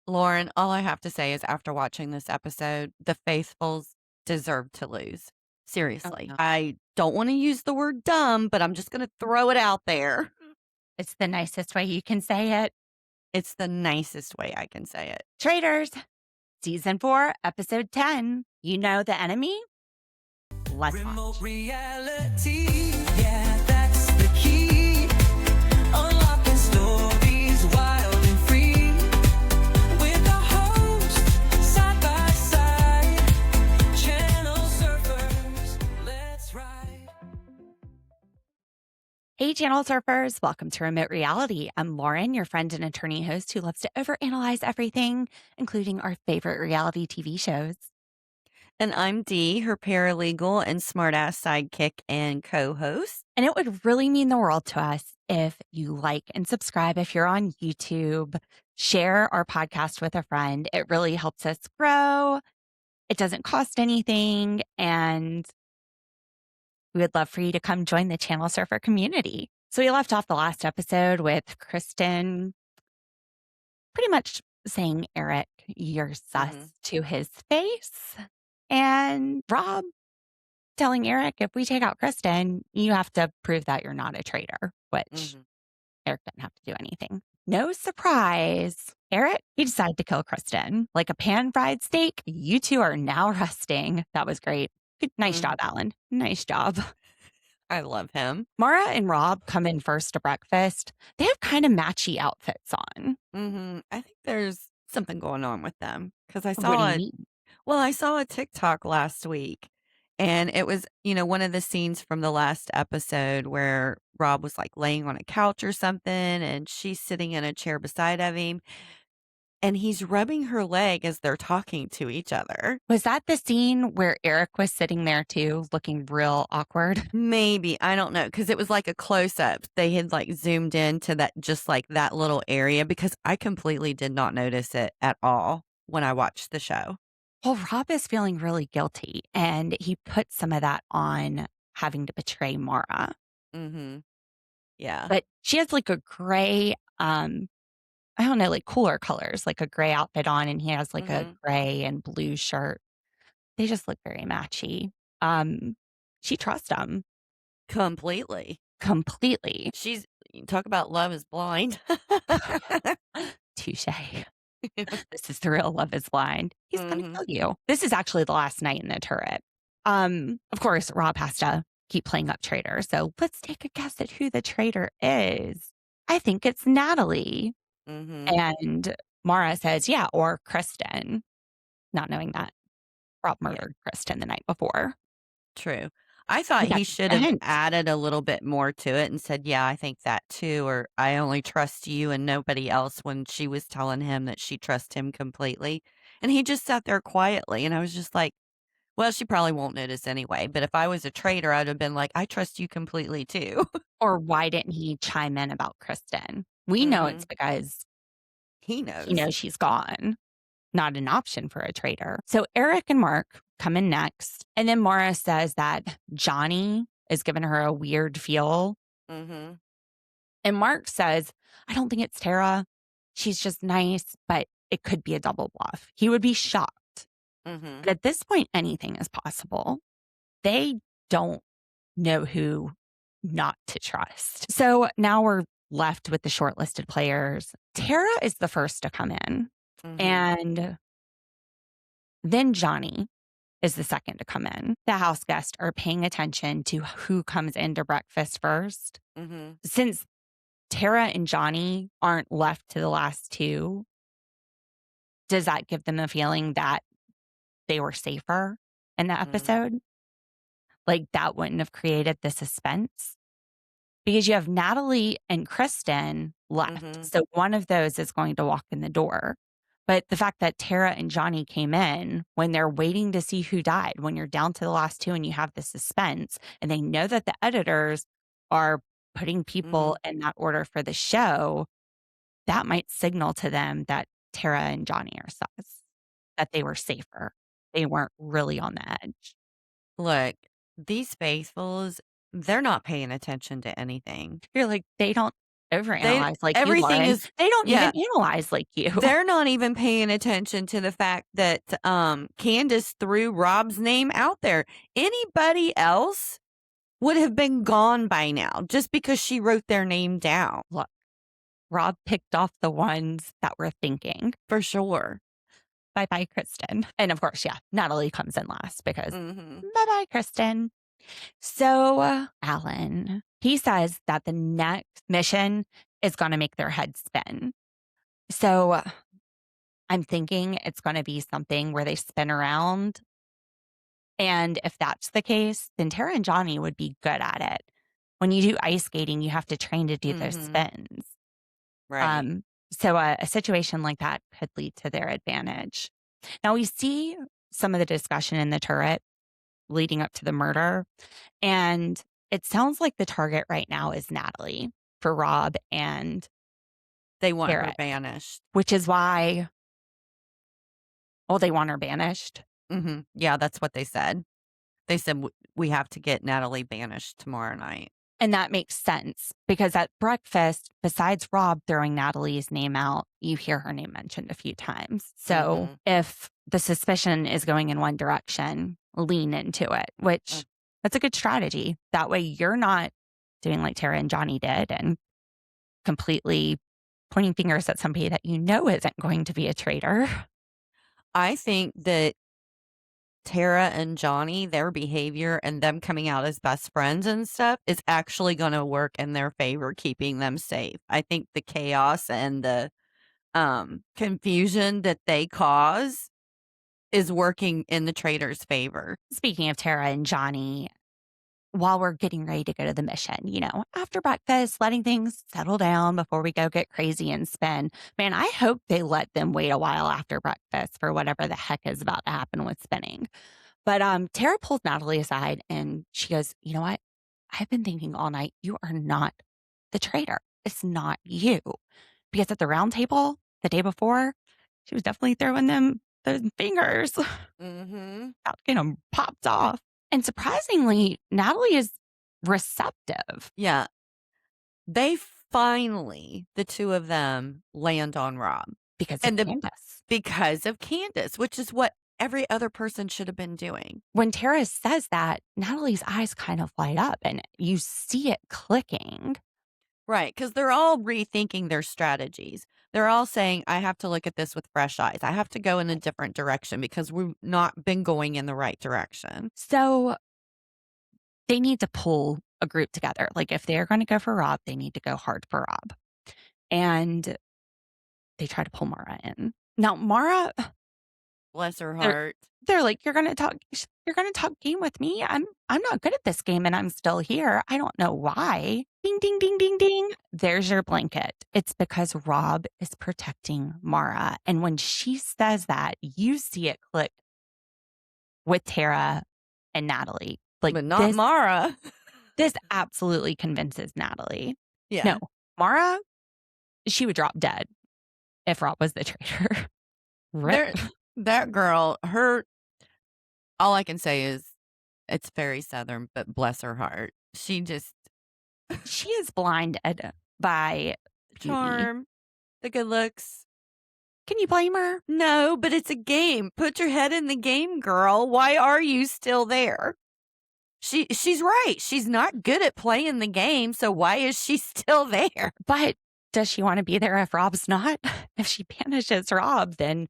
Lauren, all I have to say is after watching this episode, the faithfuls deserve to lose. Oh, Seriously. no. I don't want to use the word dumb, but I'm just going to throw it out there. It's the nicest way you can say it. It's the nicest way I can say it. Traitors, Season 4, Episode 10. You know the enemy? Let's Remote watch. reality, yeah, that's the key. Unlocking stories wild and free. With the host, side by side. Channel surfers, let's ride. Hey, Channel Surfers. Welcome to Remote Reality. I'm Lauren, your friend and attorney host who loves to overanalyze everything, including our favorite reality TV shows. And I'm Dee, her paralegal and smartass sidekick and co host. And it would really mean the world to us if you like and subscribe if you're on YouTube. Share our podcast with a friend. It really helps us grow. It doesn't cost anything. And we would love for you to come join the Channel Surfer community. So we left off the last episode with Kristen pretty much saying, Eric, you're sus to his face. And Rob telling Eric, if we take out Kristen, you have to prove that you're not a traitor, which Eric didn't have to do anything. No surprise. Eric, he decided to kill Kristen. Like a pan-fried steak, you two are now resting. That was great. Nice job, Alan. Nice job. I love him. Maura and Rob come in first to breakfast. They have kind of matchy outfits on. I think there's something going on with them because I What do saw you it. mean? Well, I saw a TikTok last week and it was, one of the scenes from the last episode where Rob was like laying on a couch or something and she's sitting in a chair beside of him and he's rubbing her leg as they're talking to each other. Was that the scene where Eric was sitting there too, looking real awkward? Maybe, I don't know, because it was like a close up. They had like zoomed into that, just like that little area, because I completely did not notice it at all when I watched the show. Well, Rob is feeling really guilty and he put some of that on having to betray Maura. Mm-hmm. Yeah. But she has like a gray, I don't know, like cooler colors, like a gray outfit on, and he has like a gray and blue shirt. They just look very matchy. She trusts him Completely. completely. She's talk about love is blind. Touche. This is the real love is blind. He's going to Mhm. kill you. This is actually the last night in the turret. Of course, Rob has to keep playing up traitor. So let's take a guess at who the traitor is. I think it's Natalie. Mhm. And Maura says, yeah, or Kristen, not knowing that Rob Yeah. murdered Kristen the night before. True. I thought We got he just should a have hint. added a little bit more to it and said, "Yeah, I think that too," or "I only trust you and nobody else," when she was telling him that she trusts him completely. And he just sat there quietly, and I was just like, "Well, she probably won't notice anyway." But if I was a traitor, I'd have been like, "I trust you completely too." Or why didn't he chime in about Kristen? We know it's Mhm. because He he knows. knows she's gone. Not an option for a traitor. So Eric and Mark come in next. And then Maura says that Johnny is giving her a weird feel. Mhm. And Mark says, I don't think it's Tara. She's just nice, but it could be a double bluff. He would be shocked. Mhm. But at this point, anything is possible. They don't know who not to trust. So now we're left with the shortlisted players. Tara is the first to come in. Mhm. And then Johnny is the second to come in. The house guests are paying attention to who comes into breakfast first. Mhm. Since Tara and Johnny aren't left to the last two, does that give them a feeling that they were safer in the Mhm. episode? Like that wouldn't have created the suspense? Because you have Natalie and Kristen left. Mhm. So one of those is going to walk in the door. But the fact that Tara and Johnny came in when they're waiting to see who died, when you're down to the last two and you have the suspense, and they know that the editors are putting people Mhm. in that order for the show, that might signal to them that Tara and Johnny are sus, that they were safer. They weren't really on the edge. Look, these faithfuls, they're not paying attention to anything. You're like, they don't overanalyze like you, everything Lauren. is They don't yeah. even analyze like you. They're not even paying attention to the fact that Candice threw Rob's name out there. Anybody else would have been gone by now just because she wrote their name down. Look, Rob picked off the ones that were thinking. For sure. Bye-bye, Kristen. And of course, yeah, Natalie comes in last because bye-bye, Kristen. So Alan, he says that the next mission is going to make their head spin. So I'm thinking it's going to be something where they spin around. And if that's the case, then Tara and Johnny would be good at it. When you do ice skating, you have to train to do those spins. Right. So a situation like that could lead to their advantage. Now we see some of the discussion in the turret leading up to the murder. And it sounds like the target right now is Natalie for Rob and they want her Eric, banished. which is why, they want her banished. Yeah, that's what they said. They said, we have to get Natalie banished tomorrow night. And that makes sense because at breakfast, besides Rob throwing Natalie's name out, you hear her name mentioned a few times. So if the suspicion is going in one direction, lean into it, which that's a good strategy. That way you're not doing like Tara and Johnny did and completely pointing fingers at somebody that you know isn't going to be a traitor. I think that Tara and Johnny, their behavior and them coming out as best friends and stuff is actually going to work in their favor, keeping them safe. I think the chaos and the confusion that they cause is working in the traitor's favor. Speaking of Tara and Johnny, while we're getting ready to go to the mission, after breakfast, letting things settle down before we go get crazy and spin. Man, I hope they let them wait a while after breakfast for whatever the heck is about to happen with spinning. But Tara pulls Natalie aside and she goes, you know what? I've been thinking all night, you are not the traitor. It's not you. Because at the round table the day before, she was definitely throwing them those fingers. Out getting them popped off. And surprisingly, Natalie is receptive. Yeah. They finally, the two of them, land on Rob. Because of Candice. Because of Candice, which is what every other person should have been doing. When Tara says that, Natalie's eyes kind of light up and you see it clicking. Right, because they're all rethinking their strategies. They're all saying, I have to look at this with fresh eyes. I have to go in a different direction because we've not been going in the right direction. So they need to pull a group together. Like if they're going to go for Rob, they need to go hard for Rob. And they try to pull Maura in. Now, Maura, bless her heart. They're like, you're going to talk game with me. I'm not good at this game and I'm still here. I don't know why. Ding, ding, ding, ding, ding. There's your blanket. It's because Rob is protecting Maura. And when she says that, you see it click with Tara and Natalie. Like, but not Maura. This absolutely convinces Natalie. Yeah. No, Maura, she would drop dead if Rob was the traitor. That girl, all I can say is it's very Southern, but bless her heart. She is blinded by charm, the good looks. Can you blame her? No, but it's a game. Put your head in the game, girl. Why are you still there? She's right. She's not good at playing the game, so why is she still there? But does she want to be there if Rob's not? If she banishes Rob, then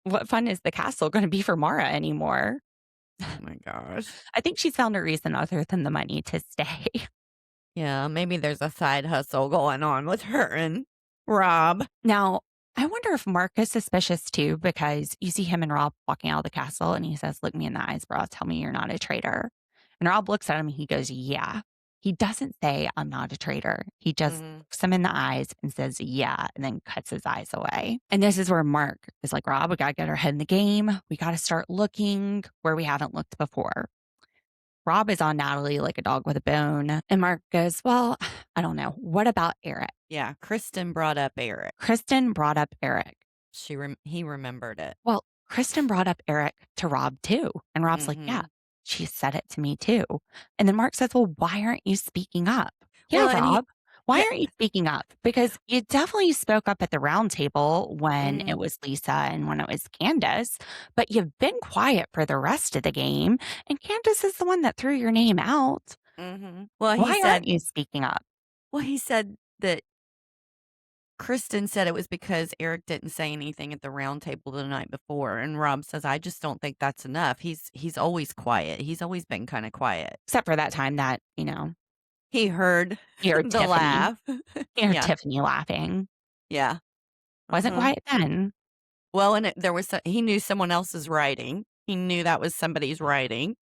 what fun is the castle going to be for Maura anymore? Oh my gosh. I think she's found a reason other than the money to stay. Yeah, maybe there's a side hustle going on with her and Rob. Now, I wonder if Mark is suspicious too, because you see him and Rob walking out of the castle and he says, look me in the eyes, bro. Tell me you're not a traitor. And Rob looks at him and he goes, yeah. He doesn't say, I'm not a traitor. He just looks him in the eyes and says, yeah, and then cuts his eyes away. And this is where Mark is like, Rob, we got to get our head in the game. We got to start looking where we haven't looked before. Rob is on Natalie like a dog with a bone. And Mark goes, well, I don't know. What about Eric? Yeah, Kristen brought up Eric. He remembered it. Well, Kristen brought up Eric to Rob too. And Rob's like, yeah, she said it to me too. And then Mark says, well, why aren't you speaking up? Yeah, well, Rob, Why Yeah. aren't you speaking up? Because you definitely spoke up at the round table when it Mhm. was Lisa and when it was Candice, but you've been quiet for the rest of the game, and Candice is the one that threw your name out. Mhm. Well, Why aren't you speaking up? he said that Kristen said it was because Eric didn't say anything at the round table the night before, and Rob says, "I just don't think that's enough. He's always quiet. He's always been kinda quiet." Except for that time that, He heard you heard the Tiffany. laugh. You heard Yeah, Tiffany laughing. yeah. Wasn't Mhm. quiet then. Well, and there was he knew someone else's writing. He knew that was somebody's writing.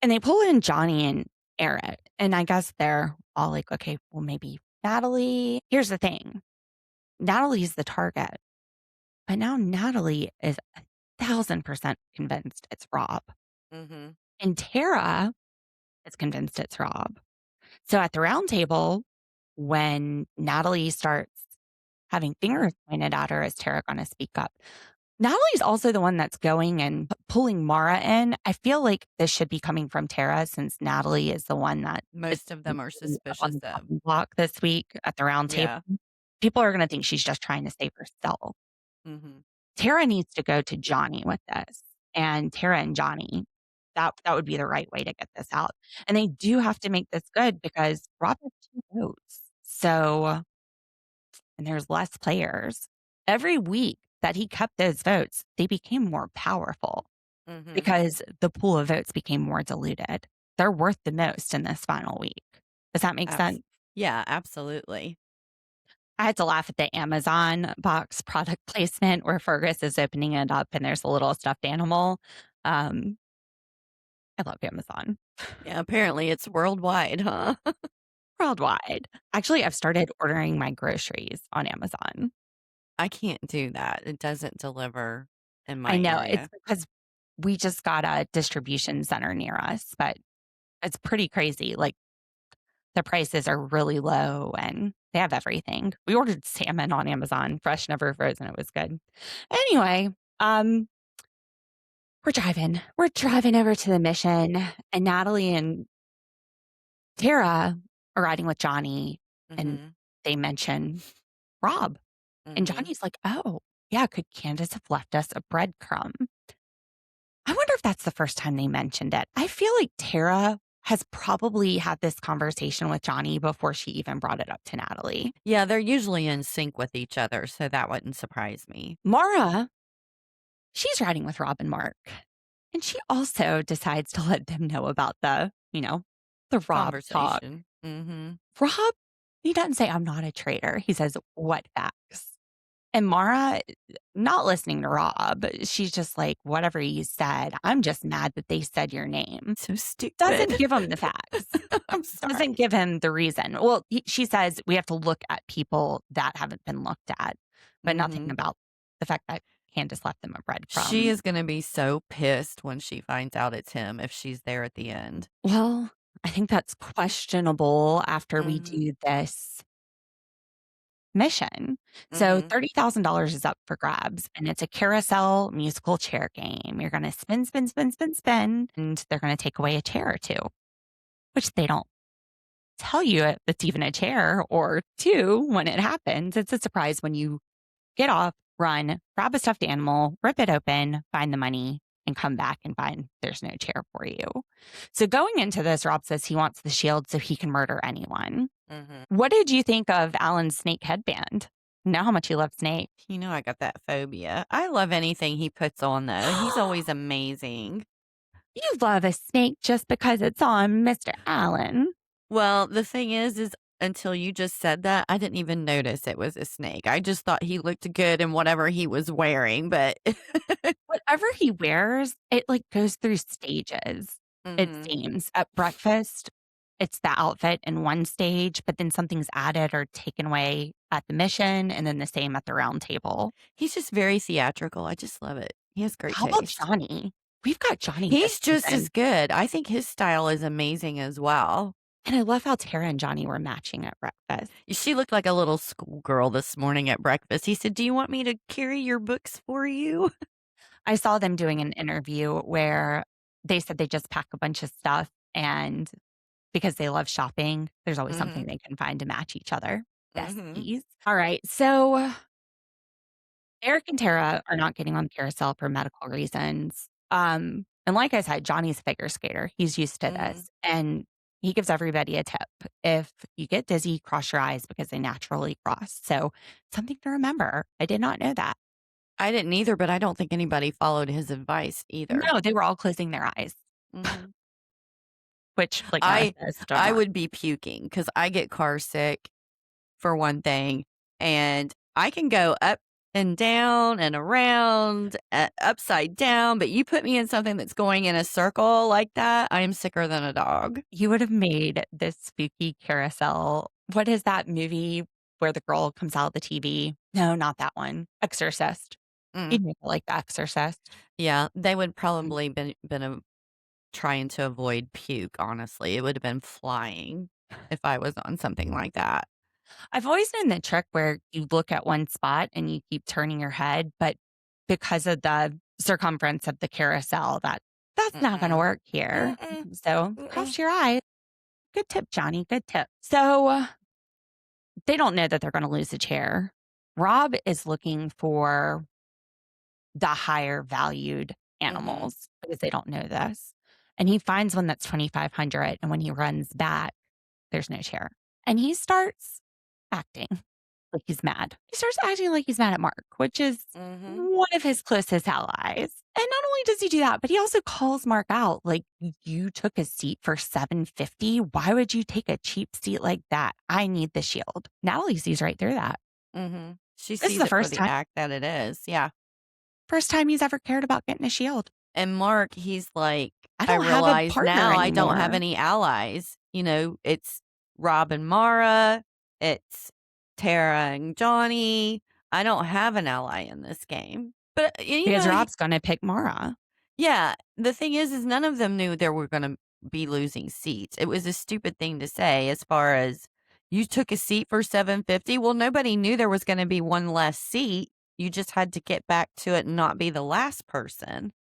And they pull in Johnny and Eric, and I guess they're all like, okay, well, maybe Natalie. Here's the thing. Natalie's the target, but now Natalie is 1,000% convinced it's Rob. Mhm. And Tara is convinced it's Rob. So at the round table, when Natalie starts having fingers pointed at her, is Tara going to speak up? Natalie's also the one that's going and pulling Maura in. I feel like this should be coming from Tara since Natalie is the one that is Most of them are up on suspicious the of. chopping block this week at the round table. Yeah. People are going to think she's just trying to save herself. Mhm. Tara needs to go to Johnny with this, and Tara and Johnny. That would be the right way to get this out. And they do have to make this good because Rob has 2 votes. So, and there's less players. Every week that he kept those votes, they became more powerful Mhm. because the pool of votes became more diluted. They're worth the most in this final week. Does that make Abs sense? Yeah, absolutely. I had to laugh at the Amazon box product placement where Fergus is opening it up and there's a little stuffed animal. Um, I love Amazon Yeah, apparently it's worldwide, huh? worldwide. Actually, I've started ordering my groceries on Amazon. I can't do that. It doesn't deliver in I my know it's area. because we just got a distribution center near us, but it's pretty crazy. Like the prices are really low and they have everything. We ordered salmon on Amazon, fresh, never frozen. It was good. Anyway, um, we're driving. We're driving over to the mission, and Natalie and Tara are riding with Johnny, and Mhm. they mention Rob. And Mhm. Johnny's like, oh, yeah, could Candice have left us a breadcrumb? I wonder if that's the first time they mentioned it. I feel like Tara has probably had this conversation with Johnny before she even brought it up to Natalie. Yeah, they're usually in sync with each other, so that wouldn't surprise me. Maura, she's riding with Rob and Mark. And she also decides to let them know about the Rob talk. Conversation. Mhm. Rob, he doesn't say, I'm not a traitor. He says, what facts? And Mara, not listening to Rob, she's just like, whatever you said, I'm just mad that they said your name. So stupid. Doesn't give him the facts. I'm sorry. Doesn't give him the reason. Well, she says we have to look at people that haven't been looked at, but nothing Mhm. about the fact that Candace left them a She breadcrumb. is gonna be so pissed when she finds out it's him if she's there at the end. Well, I think that's questionable after we Mhm. do this mission. So Mhm. $30,000 is up for grabs, and it's a carousel musical chair game. You're going to spin, spin, spin, spin, spin, and they're going to take away a chair or two, which they don't tell you if it's even a chair or two when it happens. It's a surprise when you get off, run, grab a stuffed animal, rip it open, find the money, and come back and find there's no chair for you. So going into this, Rob says he wants the shield so he can murder anyone. Mhm. What did you think of Alan's snake headband? Know how much you love snake. You know I got that phobia. I love anything he puts on though. He's always amazing. You love a snake just because it's on Mr. Allen. Well, the thing is until you just said that, I didn't even notice it was a snake. I just thought he looked good in whatever he was wearing, but Whatever he wears, it like goes through stages, it Mhm. seems. At breakfast, it's the outfit in one stage, but then something's added or taken away at the mission, and then the same at the round table. He's just very theatrical. I just love it. He has great How about taste. Johnny? We've got Johnny this He's just as season. good. I think his style is amazing as well. And I love how Tara and Johnny were matching at breakfast. She looked like a little schoolgirl this morning at breakfast. He said, "Do you want me to carry your books for you?" I saw them doing an interview where they said they just pack a bunch of stuff and because they love shopping. There's always something they can find to match each other. Besties. All right. So Eric and Tara are not getting on the carousel for medical reasons. And like I said, Johnny's a figure skater. He's used to this. And he gives everybody a tip. If you get dizzy, cross your eyes because they naturally cross. So something to remember. I did not know that. I didn't either, but I don't think anybody followed his advice either. No, they were all closing their eyes. Which, like I Maura says, don't work. would be puking because I get car sick for one thing, and I can go up and down and around, upside down, but you put me in something that's going in a circle like that, I am sicker than a dog. You would have made this spooky carousel. What is that movie where the girl comes out of the TV? No, not that one. Exorcist. You'd make it like The Exorcist. Yeah, they would probably been trying to avoid puke, honestly. It would have been flying if I was on something like that. I've always known the trick where you look at one spot and you keep turning your head, but because of the circumference of the carousel, that's not going to work here. So cross your eyes. Good tip, Johnny. Good tip. So they don't know that they're going to lose a chair. Rob is looking for the higher valued animals because they don't know this. And he finds one that's 2,500. And when he runs back, there's no chair. And he starts acting like he's mad. He starts acting like he's mad at Mark, which is one of his closest allies. And not only does he do that, but he also calls Mark out. Like, you took a seat for $750. Why would you take a cheap seat like that? I need the shield. Natalie sees right through that. She This is sees the it first for the time- act that it is. Yeah. First time he's ever cared about getting a shield. And Mark, he's like, I I don't have a realize partner now I don't have anymore." any allies. You know, it's Rob and Maura, it's Tara and Johnny. I don't have an ally in this game. But you Because know, Rob's going to pick Maura. yeah, the thing is none of them knew they were going to be losing seats. It was a stupid thing to say as far as you took a seat for $750. Well, nobody knew there was going to be one less seat. You just had to get back to it and not be the last person.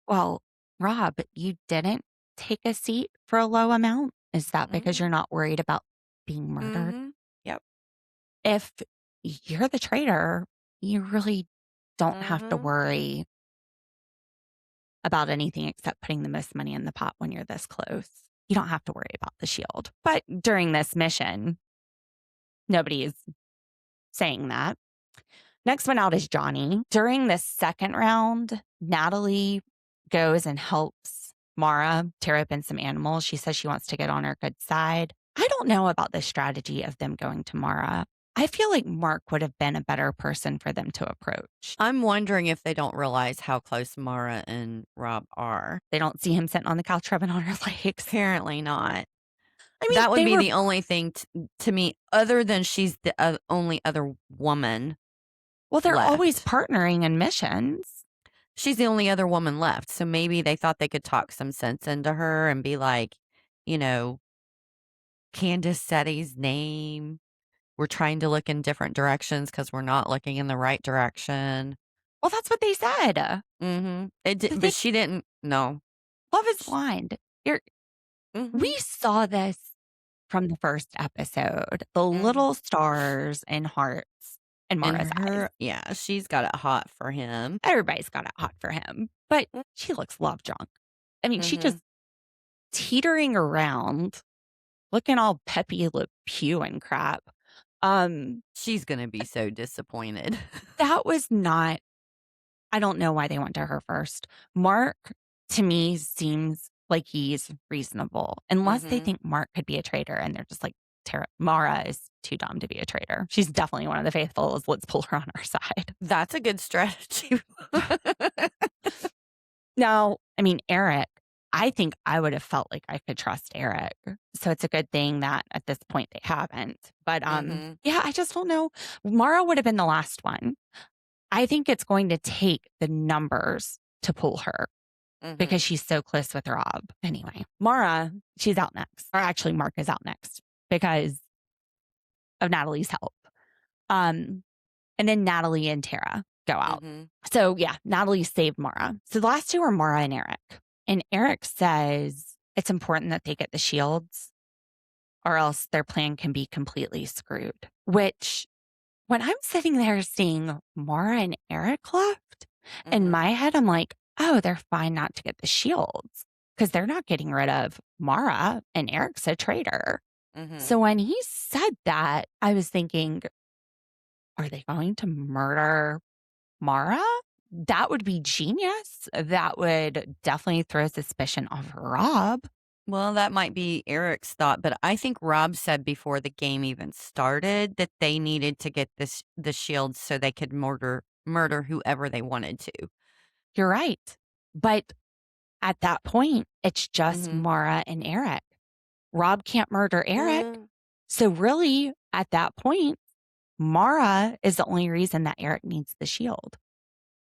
Well, Rob, you didn't take a seat for a low amount. Is that because you're not worried about being murdered? Yep. If you're the traitor, you really don't have to worry about anything except putting the most money in the pot when you're this close. You don't have to worry about the shield. But during this mission, nobody is saying that. Next one out is Johnny. During this second round, Natalie goes and helps Maura tear open some animals. She says she wants to get on her good side. I don't know about the strategy of them going to Maura. I feel like Mark would have been a better person for them to approach. I'm wondering if they don't realize how close Maura and Rob are. They don't see him sitting on the couch rubbing on her legs. Apparently not. I mean, that would they be were- the only thing to me, other than she's the only other woman. Well, they're left. always partnering in missions. She's the only other woman left. So maybe they thought they could talk some sense into her and be like, you know, Candice said his name. We're trying to look in different directions because we're not looking in the right direction. Well, that's what they said. It did, but she didn't. No. Love is blind. We saw this from the first episode. The little stars and hearts in Maura's eyes. Yeah, she's got it hot for him. Everybody's got it hot for him, but she looks love drunk. I mean, she just teetering around, looking all Pepe Le Pew and crap. She's gonna be so disappointed. That was not. I don't know why they went to her first. Mark, to me, seems like he's reasonable, unless they think Mark could be a traitor, and they're just like, Maura is too dumb to be a traitor. She's definitely one of the faithfuls. Let's pull her on our side. That's a good strategy. Now, I mean, Eric, I think I would have felt like I could trust Eric. So it's a good thing that at this point they haven't. But yeah, I just don't know. Maura would have been the last one. I think it's going to take the numbers to pull her because she's so close with Rob. Anyway, Maura, she's out next. Or actually, Mark is out next because of Natalie's help. And then Natalie and Tara go out. So yeah, Natalie saved Maura. So the last two are Maura and Eric. And Eric says it's important that they get the shields or else their plan can be completely screwed. Which, when I'm sitting there seeing Maura and Eric left, in my head, I'm like, oh, they're fine not to get the shields because they're not getting rid of Maura and Eric's a traitor. So when he said that, I was thinking, are they going to murder Maura? That would be genius. That would definitely throw suspicion off Rob. Well, that might be Eric's thought, but I think Rob said before the game even started that they needed to get the shields so they could murder whoever they wanted to. You're right. But at that point, it's just Maura and Eric. Rob can't murder Eric. So really, at that point, Maura is the only reason that Eric needs the shield.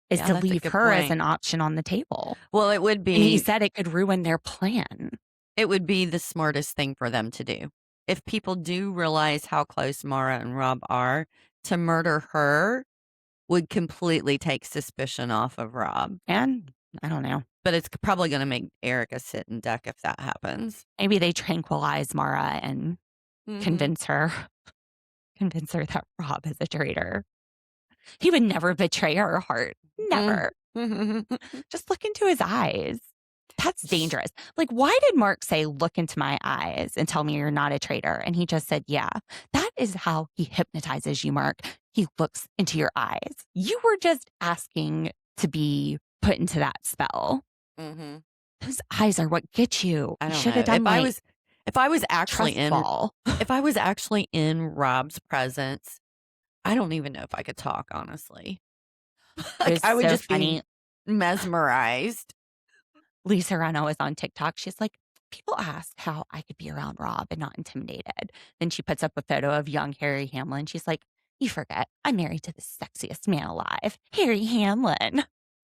Is Yeah, to that's a leave good her as point. an option on the table. Well, it would And he be said it could ruin their plan. it would be the smartest thing for them to do. If people do realize how close Maura and Rob are, to murder her would completely take suspicion off of Rob. And I don't know. But it's probably going to make Eric a sit and duck if that happens. Maybe they tranquilize Maura and convince her that Rob is a traitor. He would never betray her heart. Never. Just look into his eyes. That's dangerous. Like, why did Mark say, look into my eyes and tell me you're not a traitor? And he just said, yeah. That is how he hypnotizes you, Mark. He looks into your eyes. You were just asking to be put into that spell. Those eyes are what get you. I You don't should know. have done If I was actually trust fall. if I was actually in Rob's presence, I don't even know if I could talk, honestly. It was I would so just funny. be mesmerized. Lisa Reno was on TikTok. She's like, people ask how I could be around Rob and not intimidated. Then she puts up a photo of young Harry Hamlin. She's like, you forget, I'm married to the sexiest man alive, Harry Hamlin.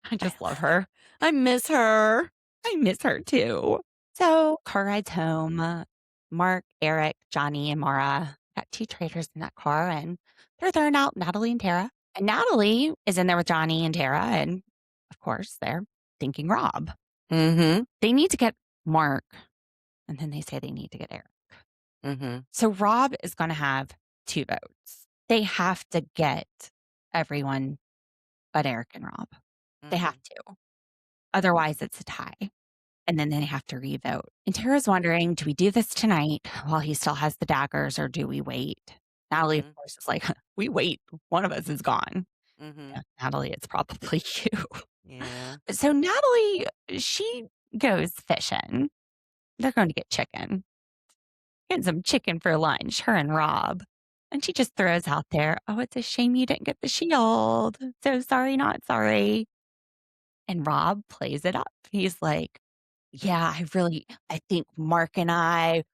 I just love her. I miss her. I miss her too. So car rides home. Mark, Eric, Johnny, and Maura got 2 traitors in that car, and they're throwing out Natalie and Tara. And Natalie is in there with Johnny and Tara, and of course, they're thinking Rob. They need to get Mark, and then they say they need to get Eric. So Rob is going to have 2 votes. They have to get everyone but Eric and Rob. They have to. Otherwise, it's a tie. And then they have to revote. And Tara's wondering, do we do this tonight while he still has the daggers, or do we wait? Natalie, of course, is like, we wait. One of us is gone. Yeah, Natalie, it's probably you. Yeah. So Natalie, she goes fishing. They're going to get chicken. Getting some chicken for lunch, her and Rob. And she just throws out there, oh, it's a shame you didn't get the shield. So sorry, not sorry. And Rob plays it up. He's like, yeah, I think Mark and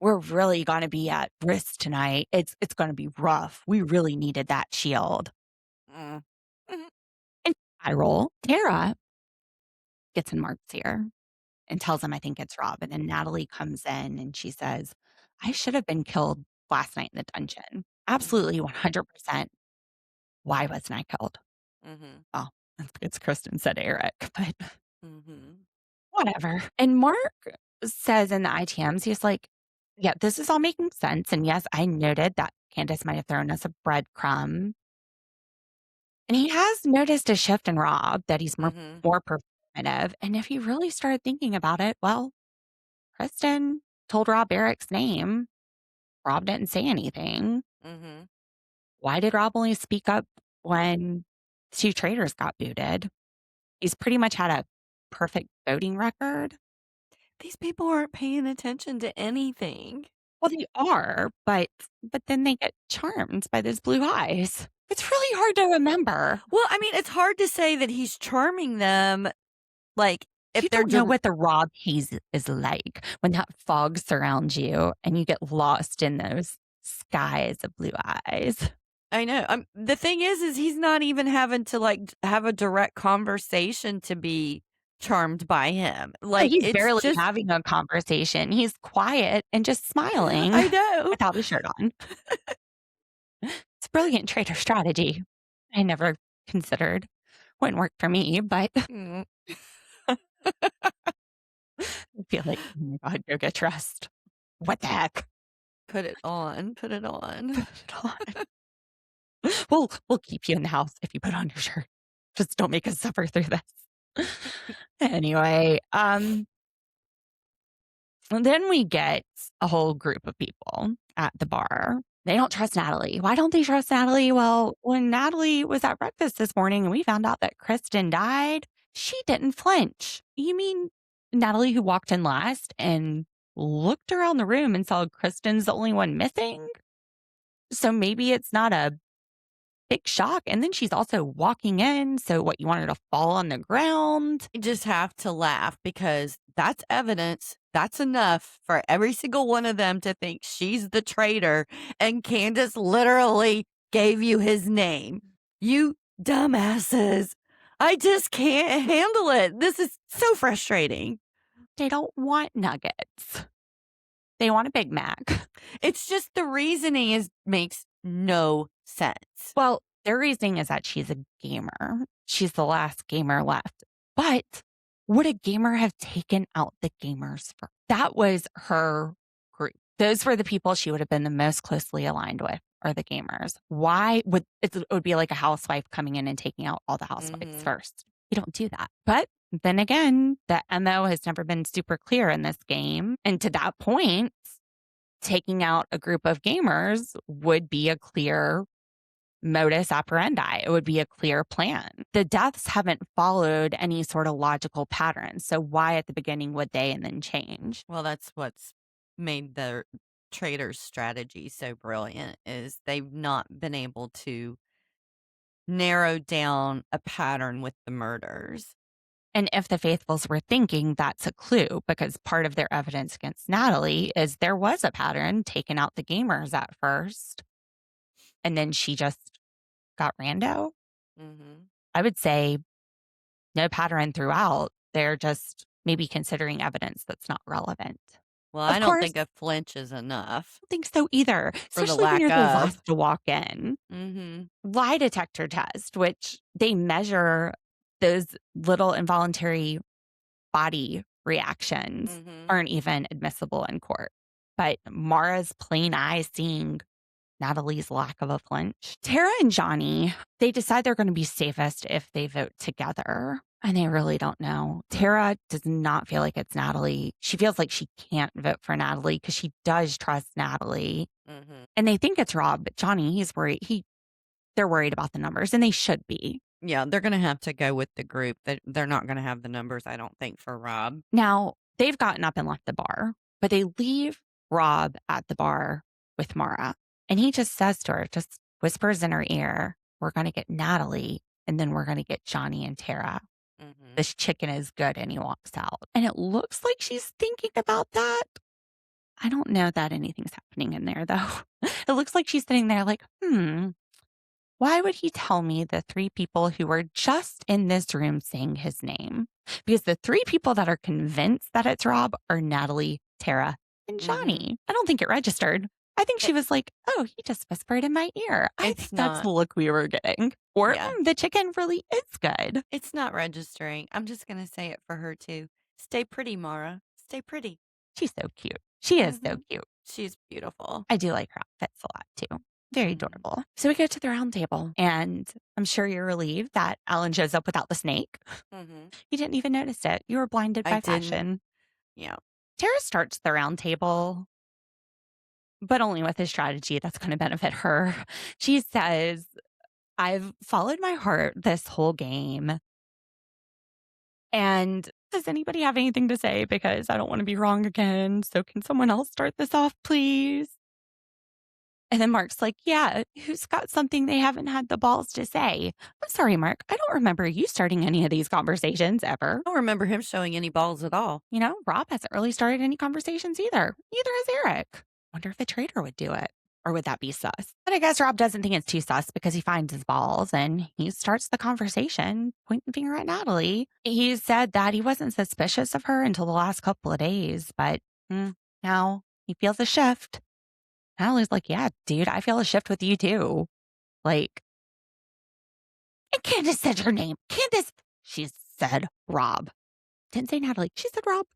we're really going to be at risk tonight. It's going to be rough. We really needed that shield. And I roll. Tara gets in Mark's ear and tells him, I think it's Rob. And then Natalie comes in and she says, I should have been killed last night in the dungeon. Absolutely 100%. Why wasn't I killed? Well, it's Kristen said Eric, but whatever. And Mark says in the ITMs, he's like, yeah, this is all making sense. And yes, I noted that Candice might have thrown us a breadcrumb. And he has noticed a shift in Rob, that he's more performative. And if you really start thinking about it, well, Kristen told Rob Eric's name. Rob didn't say anything. Why did Rob only speak up when 2 traitors got booted? He's pretty much had a perfect voting record. These people aren't paying attention to anything. Well, they are, but then they get charmed by those blue eyes. It's really hard to remember. Well, I mean, it's hard to say that he's charming them. Like, if You they're don't know what the Rob haze is like when that fog surrounds you and you get lost in those skies of blue eyes. I know. The thing is he's not even having to like have a direct conversation to be charmed by him. Like, He's it's barely just having a conversation. He's quiet and just smiling. I know. Without his shirt on. It's brilliant traitor strategy. I never considered. Wouldn't work for me, but I feel like, oh my God, go get trust. What the heck? Put it on. Put it on. Put it on. We'll keep you in the house if you put on your shirt. Just don't make us suffer through this. Anyway, then we get a whole group of people at the bar. They don't trust Natalie. Why don't they trust Natalie? Well, when Natalie was at breakfast this morning and we found out that Kristen died, she didn't flinch. You mean Natalie, who walked in last and looked around the room and saw Kristen's the only one missing? So maybe it's not a big shock. And then she's also walking in. So what, you want her to fall on the ground? You just have to laugh because that's evidence. That's enough for every single one of them to think she's the traitor. And Candice literally gave you his name. You dumbasses. I just can't handle it. This is so frustrating. They don't want nuggets. They want a Big Mac. It's just the reasoning makes no sense. Well, their reasoning is that she's a gamer. She's the last gamer left. But would a gamer have taken out the gamers first? That was her group. Those were the people she would have been the most closely aligned with, are the gamers. Why would it would be like a housewife coming in and taking out all the housewives first? You don't do that. But then again, the MO has never been super clear in this game. And to that point, taking out a group of gamers would be a clear modus operandi. It would be a clear plan. The deaths haven't followed any sort of logical pattern. So why at the beginning would they and then change? Well, that's what's made the Traitors' strategy so brilliant is they've not been able to narrow down a pattern with the murders. And if the faithfuls were thinking, that's a clue, because part of their evidence against Natalie is there was a pattern, taking out the gamers at first, and then she just got rando. I would say no pattern throughout. They're just maybe considering evidence that's not relevant. Well, Of I don't course, think a flinch is enough. I don't think so either, For the especially when you're the lack of. last to walk in. Lie detector test, which they measure those little involuntary body reactions, aren't even admissible in court. But Maura's plain eyes seeing Natalie's lack of a flinch. Tara and Johnny, they decide they're going to be safest if they vote together. And they really don't know. Tara does not feel like it's Natalie. She feels like she can't vote for Natalie because she does trust Natalie. And they think it's Rob, but Johnny, he's worried. They're worried about the numbers, and they should be. Yeah, they're going to have to go with the group. They're not going to have the numbers, I don't think, for Rob. Now, they've gotten up and left the bar, but they leave Rob at the bar with Maura. And he just says to her, just whispers in her ear, we're going to get Natalie, and then we're going to get Johnny and Tara. This chicken is good. And he walks out. And it looks like she's thinking about that. I don't know that anything's happening in there, though. It looks like she's sitting there like, why would he tell me the three people who were just in this room saying his name? Because the three people that are convinced that it's Rob are Natalie, Tara, and Johnny. I don't think it registered. I think she was like, oh, he just whispered in my ear. I think that's the look we were getting. Or the chicken really is good. It's not registering. I'm just going to say it for her, too. Stay pretty, Maura. Stay pretty. She's so cute. She is so cute. She's beautiful. I do like her outfits a lot, too. Very adorable. So we go to the round table, and I'm sure you're relieved that Alan shows up without the snake. You didn't even notice it. You were blinded by fashion. Yeah. Tara starts the round table, but only with a strategy that's going to benefit her. She says, I've followed my heart this whole game. And does anybody have anything to say? Because I don't want to be wrong again. So can someone else start this off, please? And then Mark's like, yeah, who's got something they haven't had the balls to say? I'm sorry, Mark. I don't remember you starting any of these conversations ever. I don't remember him showing any balls at all. You know, Rob hasn't really started any conversations either. Neither has Eric. Wonder if the traitor would do it. Or would that be sus? But I guess Rob doesn't think it's too sus because he finds his balls and he starts the conversation, pointing the finger at Natalie. He said that he wasn't suspicious of her until the last couple of days, but now he feels a shift. Natalie's like, yeah, dude, I feel a shift with you too. Like, and Candice said her name. Candice, she said Rob. Didn't say Natalie. She said Rob.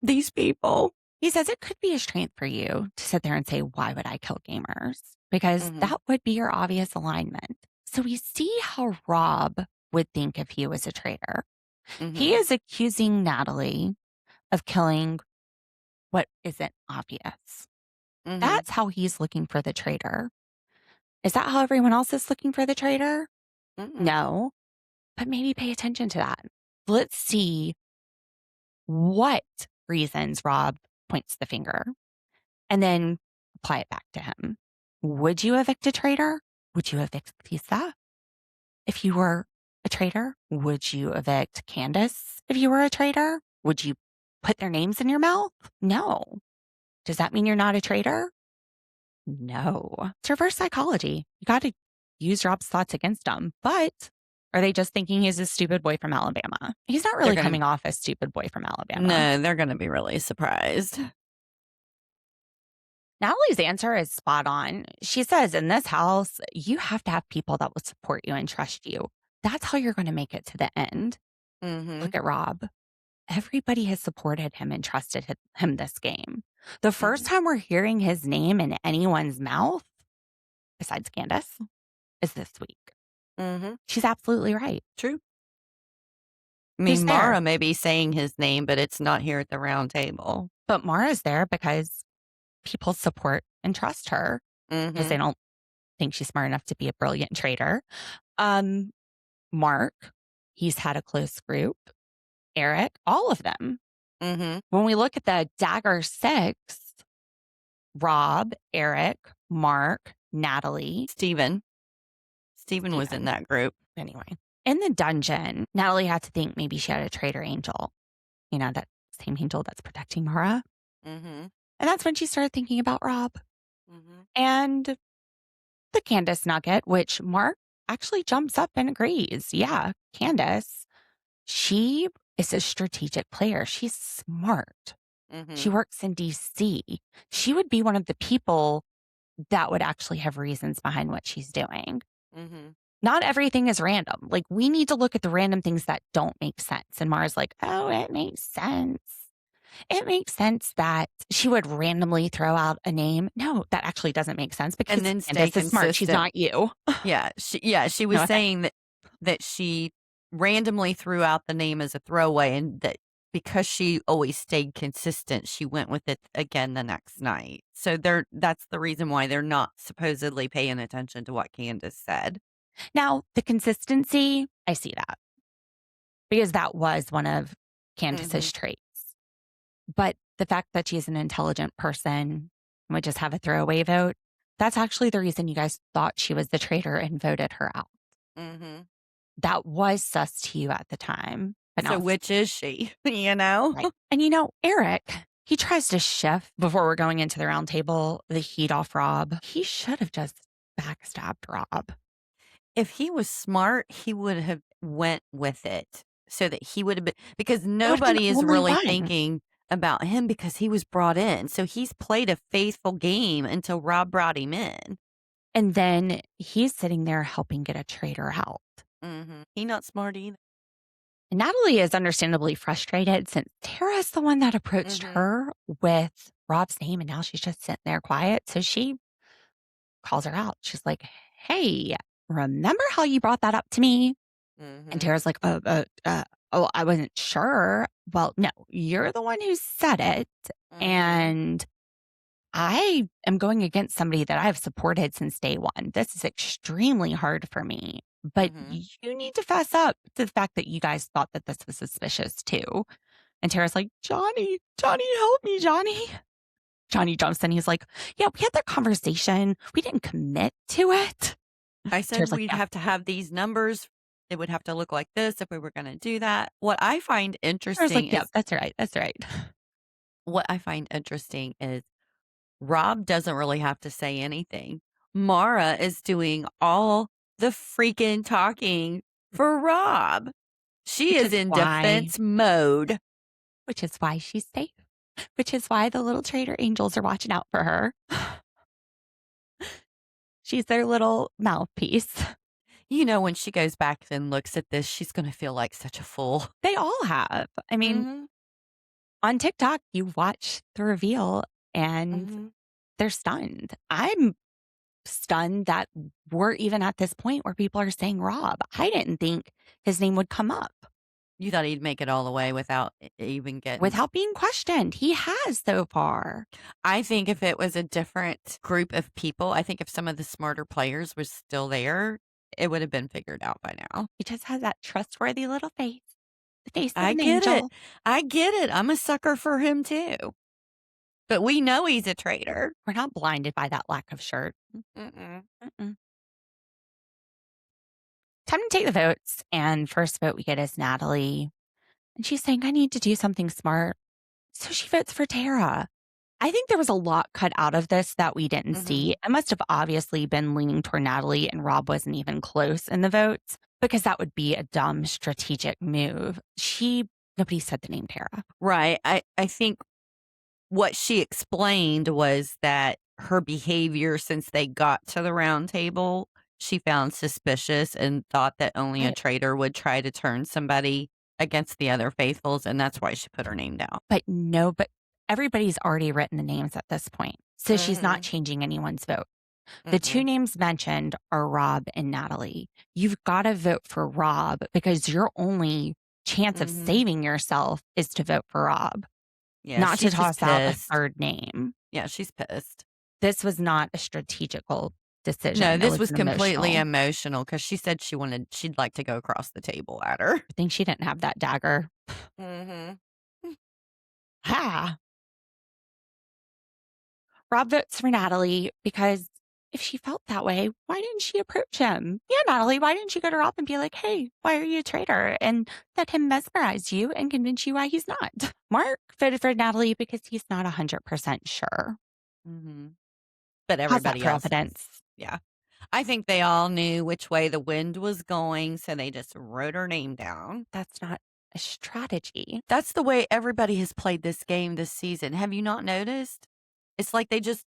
These people, He says it could be a strength for you to sit there and say, why would I kill gamers? Because Mhm. that would be your obvious alignment. So we see how Rob would think if he was a traitor. He Mhm. is accusing Natalie of killing what isn't obvious. Mhm. That's how he's looking for the traitor. Is that how everyone else is looking for the traitor? Mm-mm. No, but maybe pay attention to that. Let's see what reasons Rob points the finger and then apply it back to him. Would you evict a traitor? Would you evict Lisa if you were a traitor? Would you evict Candice if you were a traitor? Would you put their names in your mouth? No. Does that mean you're not a traitor? No. It's reverse psychology. You got to use Rob's thoughts against him. But are they just thinking he's a stupid boy from Alabama? He's not They're really gonna coming off as stupid boy from Alabama. No, they're gonna be really surprised. Natalie's answer is spot on. She says, in this house, you have to have people that will support you and trust you. That's how you're going to make it to the end. Mhm. Look at Rob. Everybody has supported him and trusted him this game. The first Mhm. time we're hearing his name in anyone's mouth, besides Candice, is this week. Mhm. She's absolutely right. True. I Who's mean, there? Maura may be saying his name, but it's not here at the round table. But Maura's there because people support and trust her because they Mhm. don't think she's smart enough to be a brilliant traitor. Mark, he's had a close group. Eric, all of them. Mhm. When we look at the Dagger 6, Rob, Eric, Mark, Natalie, Steven was in Stephen. that group. Anyway, in the dungeon, Natalie had to think maybe she had a traitor angel. You know, that same angel that's protecting Maura. Mhm. And that's when she started thinking about Rob Mhm. and the Candice nugget, which Mark actually jumps up and agrees. Yeah, Candice, she is a strategic player. She's smart. She Mhm. works in DC. She would be one of the people that would actually have reasons behind what she's doing. Mhm. Not everything is random. Like, we need to look at the random things that don't make sense. And Mara's like, oh, it makes sense. It makes sense that she would randomly throw out a name. No, that actually doesn't make sense because And then stay Candice is smart. She's consistent. not you. She No was offense. saying that she randomly threw out the name as a throwaway, and that because she always stayed consistent, she went with it again the next night. So that's the reason why they're not supposedly paying attention to what Candace said. Now, the consistency, I see that because that was one of Candice's Mhm. traits. But the fact that she's an intelligent person and would just have a throwaway vote, that's actually the reason you guys thought she was the traitor and voted her out. Mhm. That was sus to you at the time. But now So it's which is she? You know? right. And Eric, he tries to shift before we're going into the round table, the heat off Rob. He should have just backstabbed Rob. If he was smart, he would have went with it so that he would have been, because It would have been nobody is only really one. thinking about him because he was brought in. So he's played a faithful game until Rob brought him in. And then he's sitting there helping get a traitor out. Mhm. He not smart either. And Natalie is understandably frustrated since Tara's the one that approached Mhm. her with Rob's name, and now she's just sitting there quiet. So she calls her out. She's like, hey, remember how you brought that up to me? And Mhm. Tara's like, oh, I wasn't sure. Well, no, you're the one who said it. Mhm. And I am going against somebody that I've supported since day one. This is extremely hard for me. But Mhm. you need to fess up to the fact that you guys thought that this was suspicious too. And Tara's like, Johnny, help me, Johnny. Johnny jumps in. He's like, yeah, we had that conversation. We didn't commit to it. I said Tara's like, we'd yeah. have to have these numbers. It would have to look like this if we were going to do that. Tara's like, yeah, that's right. That's right. What I find interesting is Rob doesn't really have to say anything. Maura is doing all the freaking talking for Rob. She Which is is in why, defense mode. which is why she's safe. Which is why the little traitor angels are watching out for her. She's their little mouthpiece. When she goes back and looks at this, she's going to feel like such a fool. They all have. I mean, Mhm. On TikTok, you watch the reveal and Mhm. they're stunned. I'm stunned that we're even at this point where people are saying Rob. I didn't think his name would come up You thought he'd make it all the way without even getting. without being questioned. He has so far. I think if it was a different group of people, I think if some of the smarter players was still there, it would have been figured out by now. He just has that trustworthy little face, the face of I an get it. angel. I get it. I'm a sucker for him too. But we know he's a traitor. We're not blinded by that lack of shirt. Mm-mm. Mm-mm. Time to take the votes. And first vote we get is Natalie. And she's saying, I need to do something smart. So she votes for Tara. I think there was a lot cut out of this that we didn't see. It must have obviously been leaning toward Natalie, and Rob wasn't even close in the votes because that would be a dumb strategic move. Nobody said the name Tara. Right. I think what she explained was that her behavior since they got to the round table, she found suspicious and thought that only a Right. traitor would try to turn somebody against the other faithfuls. And that's why she put her name down. But everybody's already written the names at this point. So she's not changing anyone's vote. The two names mentioned are Rob and Natalie. You've got to vote for Rob because your only chance of saving yourself is to vote for Rob, Yeah, not to she's just toss out a pissed. third name. Yeah, she's pissed. This was not a strategical decision. No, It this was an completely emotional. emotional because she said she'd like to go across the table at her. I think she didn't have that dagger. Mm-hmm. Ha! Rob votes for Natalie because if she felt that way, why didn't she approach him? Yeah, Natalie, why didn't you go to Rob and be like, hey, why are you a traitor? And let him mesmerize you and convince you why he's not. Mark voted for Natalie because he's not 100% sure. Mm-hmm. But How's that everybody for else is. evidence? Yeah. I think they all knew which way the wind was going, so they just wrote her name down. That's not a strategy. That's the way everybody has played this game this season. Have you not noticed? It's like they just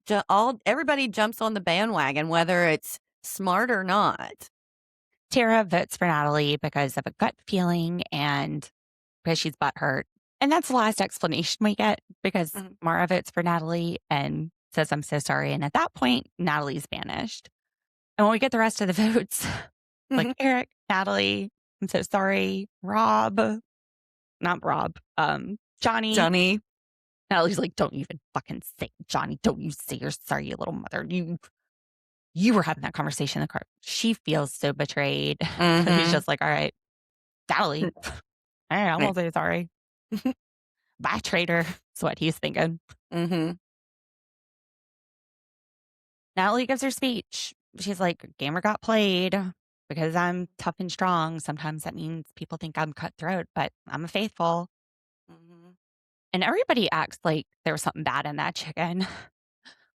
everybody jumps on the bandwagon, whether it's smart or not. Tara votes for Natalie because of a gut feeling and because she's butthurt. And that's the last explanation we get because Mhm. Maura votes for Natalie and says, I'm so sorry. And at that point, Natalie's banished. And when we get the rest of the votes, like Mhm. Eric, Natalie, I'm so sorry, Rob, not Rob, Johnny. Johnny. Natalie's like, don't even fucking say, Johnny, don't you say you're sorry, you little mother. You were having that conversation in the car. She feels so betrayed. He's Mhm. just like, all right, Natalie, all right, I won't say sorry. Bye, traitor. That's what he's thinking. Mm-hmm. Natalie gives her speech. She's like, gamer got played because I'm tough and strong. Sometimes that means people think I'm cutthroat, but I'm a faithful. Mm-hmm. And everybody acts like there was something bad in that chicken.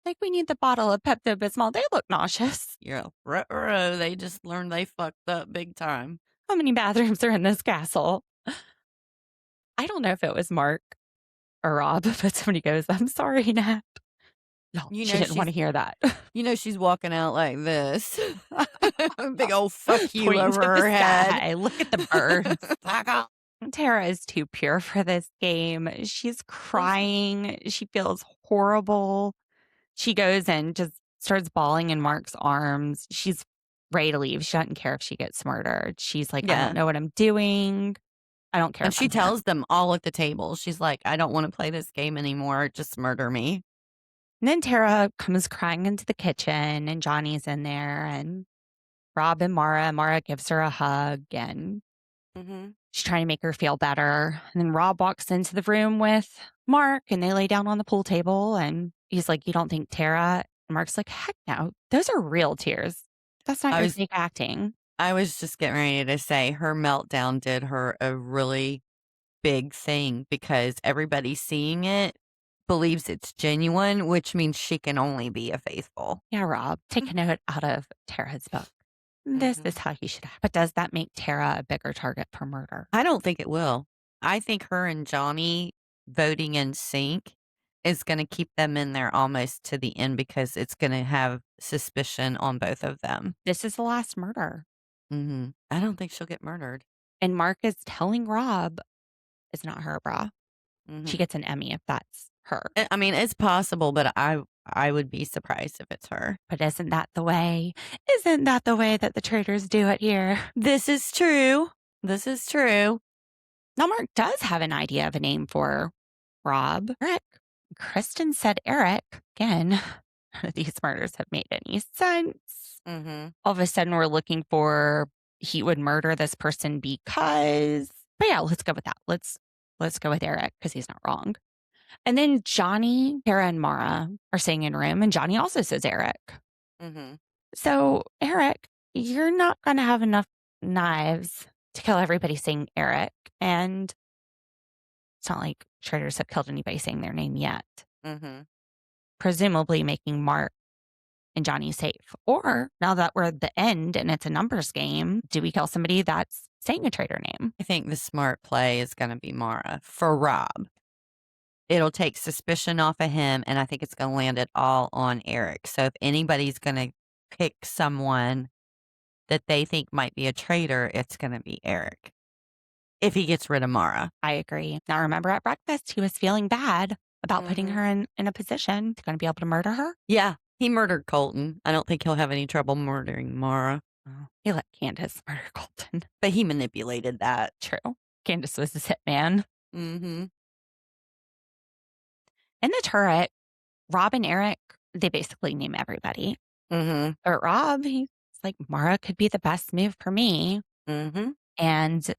Like, we need the bottle of Pepto Bismol. They look nauseous. Yeah. Ruh-roh. They just learned they fucked up big time. How many bathrooms are in this castle? I don't know if it was Mark or Rob, but somebody goes, I'm sorry, Nat. No, You she know didn't want to she's hear that. you know she's walking out like this. Big old fuck you Pointing over to the her head. sky. Look at the birds. Fuck off. Tara is too pure for this game. She's crying. She feels horrible. She goes and just starts bawling in Mark's arms. She's ready to leave. She doesn't care if she gets murdered. She's like, I Yeah. don't know what I'm doing. I don't care. And if she I'm here." tells them all at the table, she's like, I don't want to play this game anymore. Just murder me. And then Tara comes crying into the kitchen, and Johnny's in there, and Rob and Maura gives her a hug, and Mm-hmm. she's trying to make her feel better. And then Rob walks into the room with Mark, and they lay down on the pool table, and he's like, you don't think Tara? And Mark's like, heck no. Those are real tears. That's not your fake acting. I was just getting ready to say her meltdown did her a really big thing because everybody seeing it believes it's genuine, which means she can only be a faithful. Yeah, Rob, take a note out of Tara's book. This is how you should act. But does that make Tara a bigger target for murder? I don't think it will. I think her and Johnny voting in sync is going to keep them in there almost to the end because it's going to have suspicion on both of them. This is the last murder. Mm-hmm. I don't think she'll get murdered. And Mark is telling Rob, it's not her, brah. She gets an Emmy if that's her. I mean, it's possible, but I would be surprised if it's her. But isn't that the way? Isn't that the way that the traitors do it here? This is true. This is true. Now, Mark does have an idea of a name for Rob. Eric. Kristen said Eric. Again, none of these murders have made any sense. All of a sudden, we're looking for he would murder this person because. But yeah, let's go with that. Let's go with Eric because he's not wrong. And then Johnny, Kara, and Maura are sitting in a room, and Johnny also says Eric. So, Eric, you're not going to have enough knives to kill everybody saying Eric. And it's not like traitors have killed anybody saying their name yet. Presumably making Mark and Johnny safe. Or now that we're at the end and it's a numbers game, do we kill somebody that's saying a traitor name? I think the smart play is going to be Maura for Rob. It'll take suspicion off of him, and I think it's going to land it all on Eric. So if anybody's going to pick someone that they think might be a traitor, it's going to be Eric. If he gets rid of Maura. I agree. Now, remember at breakfast, he was feeling bad about putting her in a position to going to be able to murder her. Yeah, he murdered Colton. I don't think he'll have any trouble murdering Maura. Oh, he let Candice murder Colton. But he manipulated that. True. Candice was his hitman. In the turret, Rob and Eric, they basically name everybody. But Rob, he's like, Maura could be the best move for me. And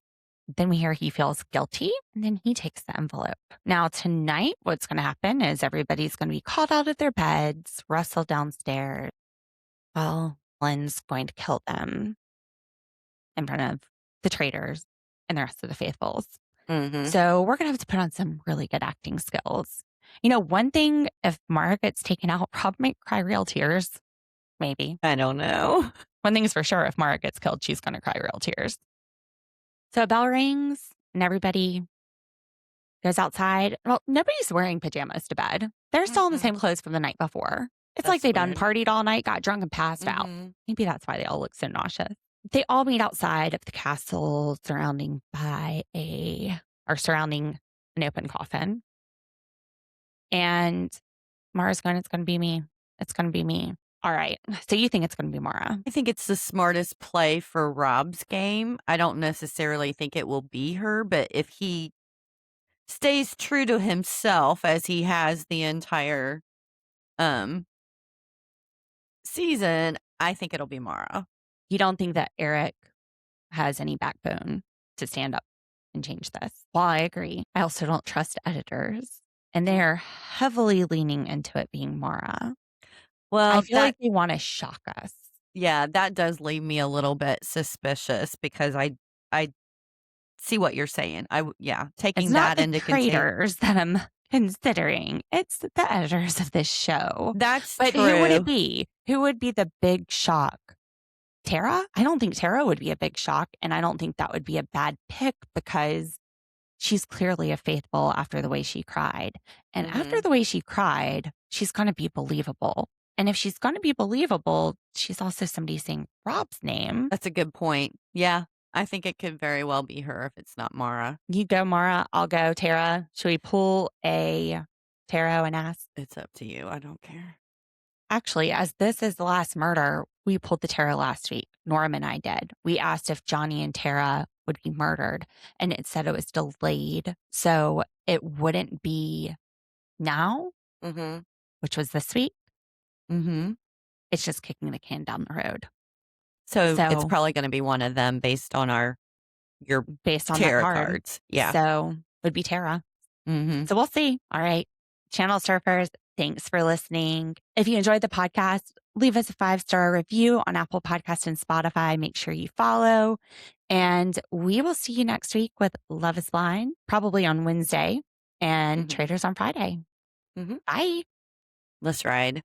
then we hear he feels guilty, and then he takes the envelope. Now, tonight, what's going to happen is everybody's going to be called out of their beds, rustled downstairs. Well, Lynn's going to kill them in front of the traitors and the rest of the faithfuls. So we're going to have to put on some really good acting skills. You know, one thing, if Maura gets taken out, Rob might cry real tears. Maybe. I don't know. One thing's for sure, if Maura gets killed, she's going to cry real tears. So a bell rings and everybody goes outside. Well, nobody's wearing pajamas to bed. They're still in the same clothes from the night before. It's like they done partied all night, got drunk and passed out. Maybe that's why they all look so nauseous. They all meet outside of the castle surrounding an open coffin. And Maura's going, it's going to be me. It's going to be me. All right. So you think it's going to be Maura? I think it's the smartest play for Rob's game. I don't necessarily think it will be her, but if he stays true to himself as he has the entire season, I think it'll be Maura. You don't think that Eric has any backbone to stand up and change this? Well, I agree. I also don't trust editors. And they're heavily leaning into it being Maura. Well, I feel like they want to shock us. Yeah, that does leave me a little bit suspicious because I see what you're saying. Taking it's that not into the traitors that I'm considering. It's the editors of this show. That's but true. Who would it be? Who would be the big shock? Tara? I don't think Tara would be a big shock, and I don't think that would be a bad pick because she's clearly a faithful after the way she cried. And after the way she cried, she's going to be believable. And if she's going to be believable, she's also somebody saying Rob's name. That's a good point. Yeah, I think it could very well be her if it's not Maura. You go, Maura. I'll go, Tara. Should we pull a tarot and ask? It's up to you. I don't care. Actually, as this is the last murder, we pulled the tarot last week. Norm and I did. We asked if Johnny and Tara would be murdered, and it said it was delayed. So it wouldn't be now, which was this week. It's just kicking the can down the road. So it's probably going to be one of them based on your tarot cards. Yeah. So would be Tara. So we'll see. All right. Channel surfers, thanks for listening. If you enjoyed the podcast, leave us a 5-star review on Apple Podcasts and Spotify. Make sure you follow. And we will see you next week with Love is Blind, probably on Wednesday, and Traitors on Friday. Bye. Let's ride.